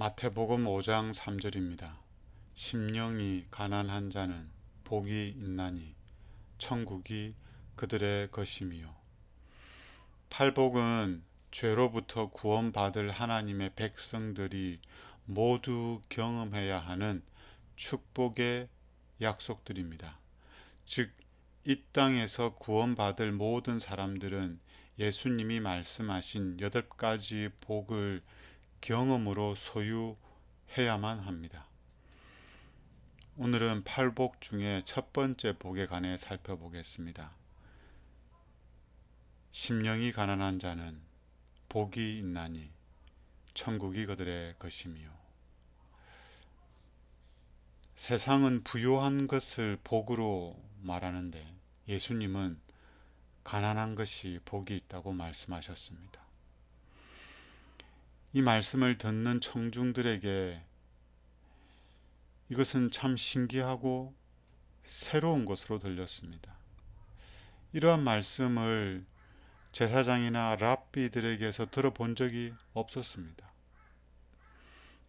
마태복음 5장 3절입니다. 심령이 가난한 자는 복이 있나니 천국이 그들의 것임이요. 팔복은 죄로부터 구원받을 하나님의 백성들이 모두 경험해야 하는 축복의 약속들입니다. 즉, 이 땅에서 구원받을 모든 사람들은 예수님이 말씀하신 8가지 복을 경험으로 소유해야만 합니다. 오늘은 팔복 중에 첫 번째 복에 관해 살펴보겠습니다. 심령이 가난한 자는 복이 있나니 천국이 그들의 것이며. 세상은 부요한 것을 복으로 말하는데 예수님은 가난한 것이 복이 있다고 말씀하셨습니다. 이 말씀을 듣는 청중들에게 이것은 참 신기하고 새로운 것으로 들렸습니다. 이러한 말씀을 제사장이나 랍비들에게서 들어본 적이 없었습니다.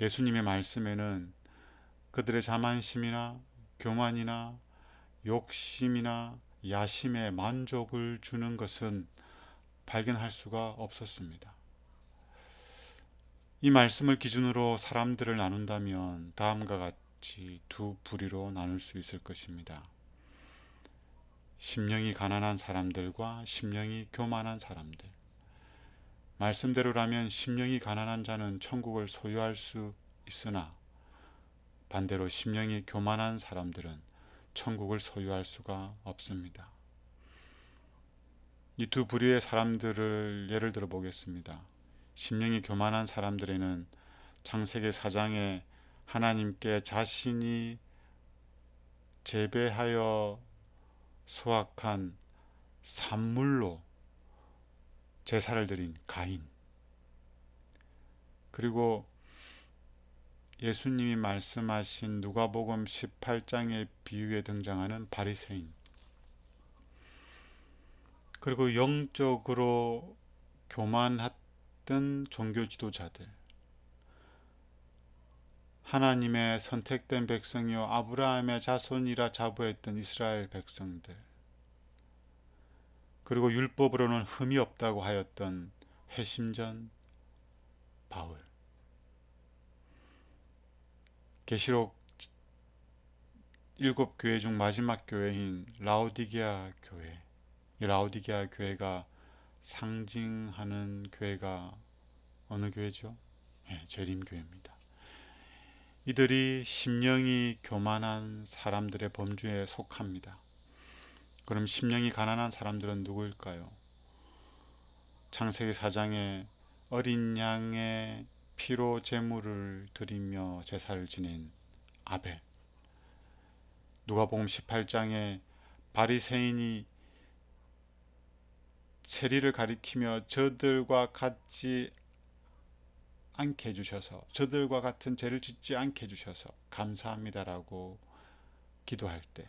예수님의 말씀에는 그들의 자만심이나 교만이나 욕심이나 야심에 만족을 주는 것은 발견할 수가 없었습니다. 이 말씀을 기준으로 사람들을 나눈다면 다음과 같이 두 부류로 나눌 수 있을 것입니다. 심령이 가난한 사람들과 심령이 교만한 사람들. 말씀대로라면 심령이 가난한 자는 천국을 소유할 수 있으나 반대로 심령이 교만한 사람들은 천국을 소유할 수가 없습니다. 이 두 부류의 사람들을 예를 들어 보겠습니다. 심령이 교만한 사람들에는 창세기 4장에 하나님께 자신이 재배하여 수확한 산물로 제사를 드린 가인, 그리고 예수님이 말씀하신 누가복음 18장의 비유에 등장하는 바리새인, 그리고 영적으로 교만했던 종교 지도자들, 하나님의 선택된 백성이요 아브라함의 자손이라 자부했던 이스라엘 백성들, 그리고 율법으로는 흠이 없다고 하였던 회심전 바울, 계시록 7교회 중 마지막 교회인 라오디게아 교회, 이 라오디게아 교회가 상징하는 교회가 어느 교회죠? 재림교회입니다. 이들이 심령이 교만한 사람들의 범주에 속합니다. 그럼 심령이 가난한 사람들은 누구일까요? 창세기 4장에 어린 양의 피로 제물을 드리며 제사를 지낸 아벨, 누가복음 18장에 바리새인이 세리를 가리키며 저들과 같지 않게 해주셔서, 저들과 같은 죄를 짓지 않게 해주셔서 감사합니다라고 기도할 때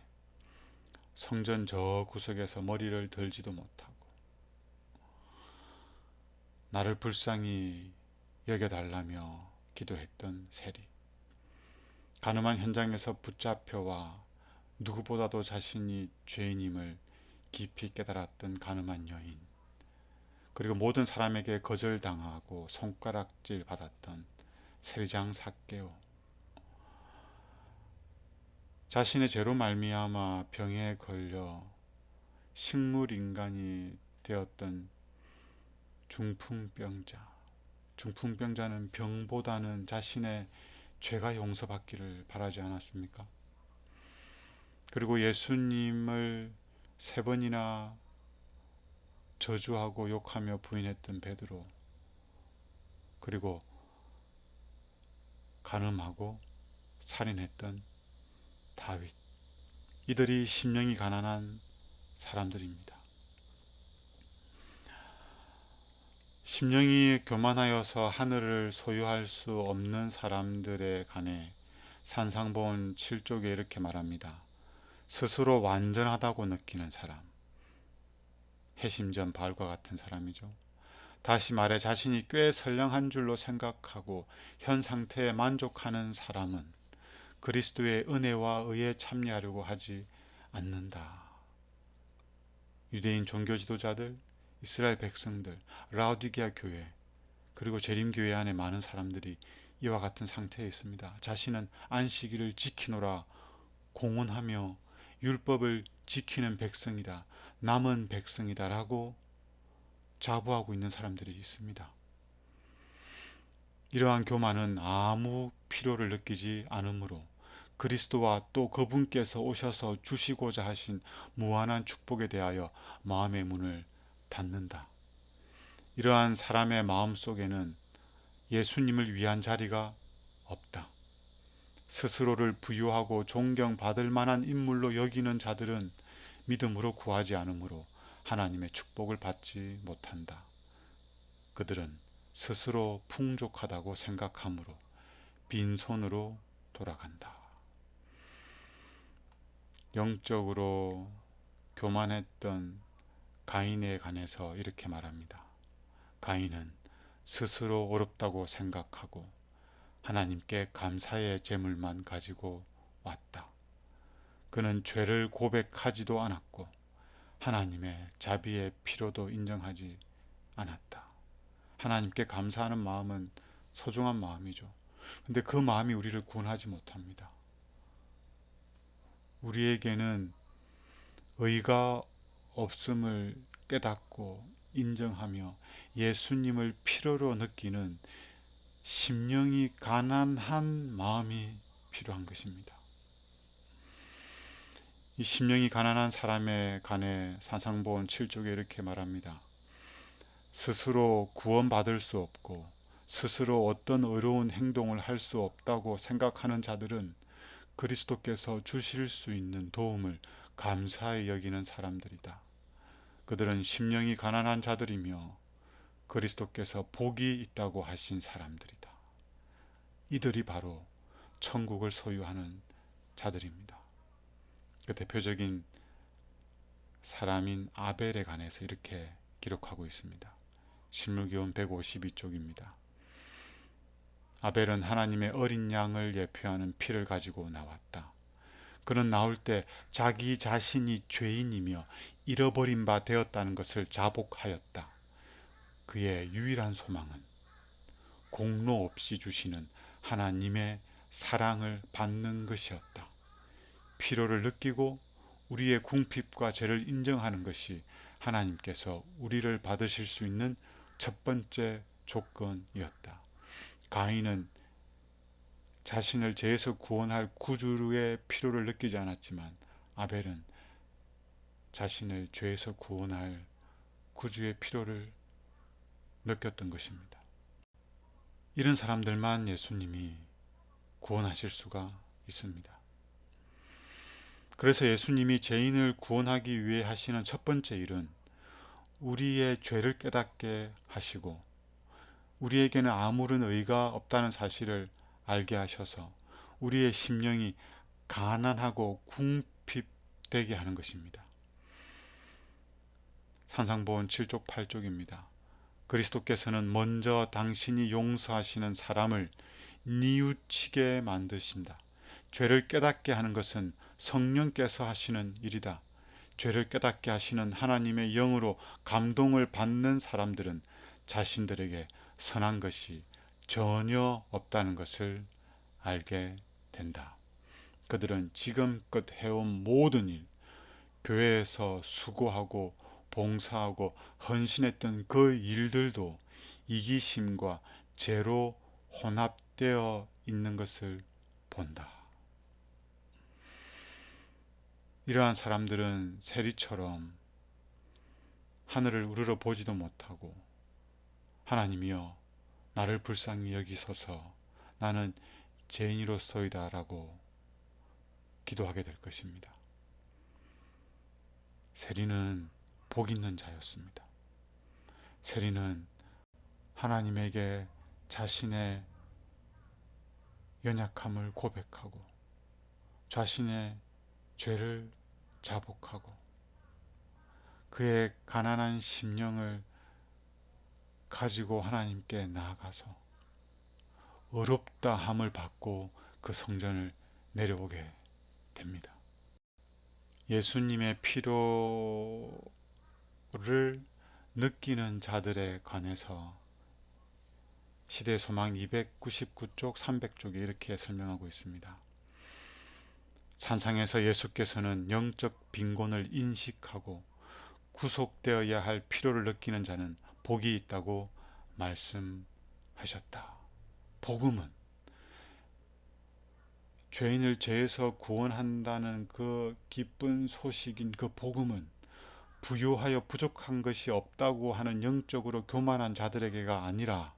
성전 저 구석에서 머리를 들지도 못하고 나를 불쌍히 여겨달라며 기도했던 세리, 가늠한 현장에서 붙잡혀와 누구보다도 자신이 죄인임을 깊이 깨달았던 가늠한 여인, 그리고 모든 사람에게 거절당하고 손가락질 받았던 세리장 삭개오, 자신의 죄로 말미암아 병에 걸려 식물인간이 되었던 중풍병자, 중풍병자는 병보다는 자신의 죄가 용서받기를 바라지 않았습니까? 그리고 예수님을 3번이나 저주하고 욕하며 부인했던 베드로, 그리고 간음하고 살인했던 다윗, 이들이 심령이 가난한 사람들입니다. 심령이 교만하여서 하늘을 소유할 수 없는 사람들에 관해 산상보온 7쪽에 이렇게 말합니다. 스스로 완전하다고 느끼는 사람, 해심전 바울과 같은 사람이죠. 다시 말해 자신이 꽤 선량한 줄로 생각하고 현 상태에 만족하는 사람은 그리스도의 은혜와 의에 참여하려고 하지 않는다. 유대인 종교 지도자들, 이스라엘 백성들, 라오디게아 교회, 그리고 재림교회 안에 많은 사람들이 이와 같은 상태에 있습니다. 자신은 안식일을 지키노라 공언하며 율법을 지키는 백성이다, 남은 백성이다 라고 자부하고 있는 사람들이 있습니다. 이러한 교만은 아무 필요를 느끼지 않으므로 그리스도와 또 그분께서 오셔서 주시고자 하신 무한한 축복에 대하여 마음의 문을 닫는다. 이러한 사람의 마음 속에는 예수님을 위한 자리가 없다. 스스로를 부유하고 존경받을 만한 인물로 여기는 자들은 믿음으로 구하지 않으므로 하나님의 축복을 받지 못한다. 그들은 스스로 풍족하다고 생각하므로 빈손으로 돌아간다. 영적으로 교만했던 가인에 관해서 이렇게 말합니다. 가인은 스스로 어렵다고 생각하고 하나님께 감사의 제물만 가지고 왔다. 그는 죄를 고백하지도 않았고 하나님의 자비의 필요도 인정하지 않았다. 하나님께 감사하는 마음은 소중한 마음이죠. 근데 그 마음이 우리를 구원하지 못합니다. 우리에게는 의가 없음을 깨닫고 인정하며 예수님을 필요로 느끼는 심령이 가난한 마음이 필요한 것입니다. 이 심령이 가난한 사람에 관해 산상보온 7쪽에 이렇게 말합니다. 스스로 구원받을 수 없고 스스로 어떤 의로운 행동을 할 수 없다고 생각하는 자들은 그리스도께서 주실 수 있는 도움을 감사히 여기는 사람들이다. 그들은 심령이 가난한 자들이며 그리스도께서 복이 있다고 하신 사람들이다. 이들이 바로 천국을 소유하는 자들입니다. 그 대표적인 사람인 아벨에 관해서 이렇게 기록하고 있습니다. 신물기원 152쪽입니다. 아벨은 하나님의 어린 양을 예표하는 피를 가지고 나왔다. 그는 나올 때 자기 자신이 죄인이며 잃어버린 바 되었다는 것을 자복하였다. 그의 유일한 소망은 공로 없이 주시는 하나님의 사랑을 받는 것이었다. 필요를 느끼고 우리의 궁핍과 죄를 인정하는 것이 하나님께서 우리를 받으실 수 있는 첫 번째 조건이었다. 가인은 자신을 죄에서 구원할 구주의 필요를 느끼지 않았지만 아벨은 자신을 죄에서 구원할 구주의 필요를 느꼈던 것입니다. 이런 사람들만 예수님이 구원하실 수가 있습니다. 그래서 예수님이 죄인을 구원하기 위해 하시는 첫 번째 일은 우리의 죄를 깨닫게 하시고 우리에게는 아무런 의가 없다는 사실을 알게 하셔서 우리의 심령이 가난하고 궁핍되게 하는 것입니다. 산상보온 7쪽 8쪽입니다. 그리스도께서는 먼저 당신이 용서하시는 사람을 뉘우치게 만드신다. 죄를 깨닫게 하는 것은 성령께서 하시는 일이다. 죄를 깨닫게 하시는 하나님의 영으로 감동을 받는 사람들은 자신들에게 선한 것이 전혀 없다는 것을 알게 된다. 그들은 지금껏 해온 모든 일, 교회에서 수고하고 봉사하고 헌신했던 그 일들도 이기심과 죄로 혼합되어 있는 것을 본다. 이러한 사람들은 세리처럼 하늘을 우러러 보지도 못하고 하나님이여 나를 불쌍히 여기소서 나는 죄인이로소이다 라고 기도하게 될 것입니다. 세리는 복 있는 자였습니다. 세리는 하나님에게 자신의 연약함을 고백하고 자신의 죄를 자복하고 그의 가난한 심령을 가지고 하나님께 나아가서 어렵다 함을 받고 그 성전을 내려오게 됩니다. 예수님의 피로를 느끼는 자들에 관해서 시대소망 299쪽 300쪽에 이렇게 설명하고 있습니다. 산상에서 예수께서는 영적 빈곤을 인식하고 구속되어야 할 필요를 느끼는 자는 복이 있다고 말씀하셨다. 복음은 죄인을 죄에서 구원한다는 그 기쁜 소식인 그 복음은 부유하여 부족한 것이 없다고 하는 영적으로 교만한 자들에게가 아니라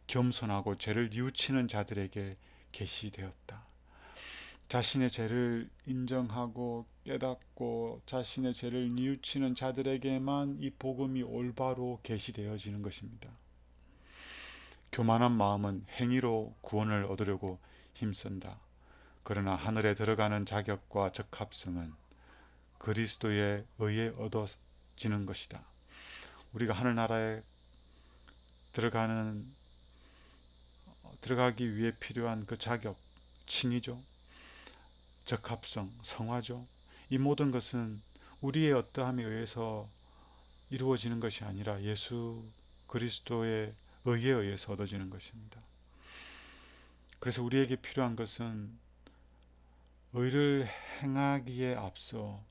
겸손하고 죄를 뉘우치는 자들에게 계시되었다. 자신의 죄를 인정하고 깨닫고 자신의 죄를 뉘우치는 자들에게만 이 복음이 올바로 계시되어지는 것입니다. 교만한 마음은 행위로 구원을 얻으려고 힘쓴다. 그러나 하늘에 들어가는 자격과 적합성은 그리스도의 의에 얻어지는 것이다. 우리가 하늘나라에 들어가기 위해 필요한 그 자격, 칭의죠. 적합성, 성화죠. 이 모든 것은 우리의 어떠함에 의해서 이루어지는 것이 아니라 예수 그리스도의 의에 의해서 얻어지는 것입니다. 그래서 우리에게 필요한 것은 의를 행하기에 앞서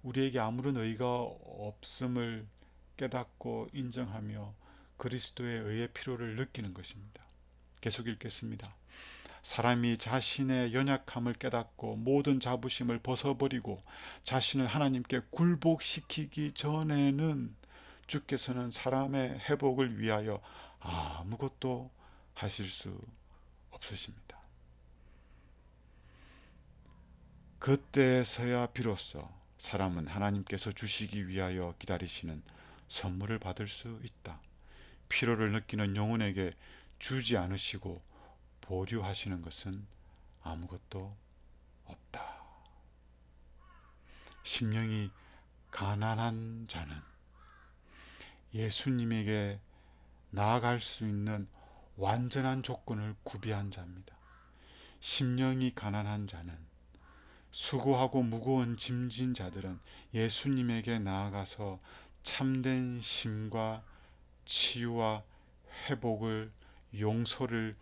우리에게 아무런 의가 없음을 깨닫고 인정하며 그리스도의 의의 필요를 느끼는 것입니다. 계속 읽겠습니다. 사람이 자신의 연약함을 깨닫고 모든 자부심을 벗어버리고 자신을 하나님께 굴복시키기 전에는 주께서는 사람의 회복을 위하여 아무것도 하실 수 없으십니다. 그때서야 비로소 사람은 하나님께서 주시기 위하여 기다리시는 선물을 받을 수 있다. 피로를 느끼는 영혼에게 주지 않으시고 보류하시는 것은 아무것도 없다. 심령이 가난한 자는 예수님에게 나아갈 수 있는 완전한 조건을 구비한 자입니다. 심령이 가난한 자는 수고하고 무거운 짐진 자들은 예수님에게 나아가서 참된 힘과 치유와 회복을 용서를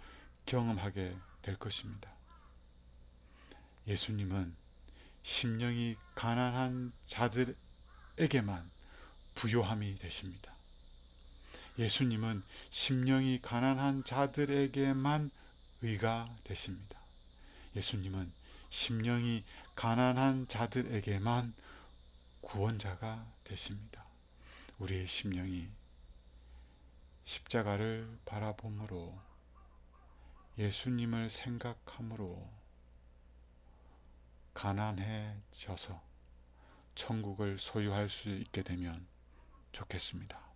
경험하게 될 것입니다. 예수님은 심령이 가난한 자들에게만 부요함이 되십니다. 예수님은 심령이 가난한 자들에게만 의가 되십니다. 예수님은 심령이 가난한 자들에게만 구원자가 되십니다. 우리의 심령이 십자가를 바라봄으로 예수님을 생각함으로 가난해져서 천국을 소유할 수 있게 되면 좋겠습니다.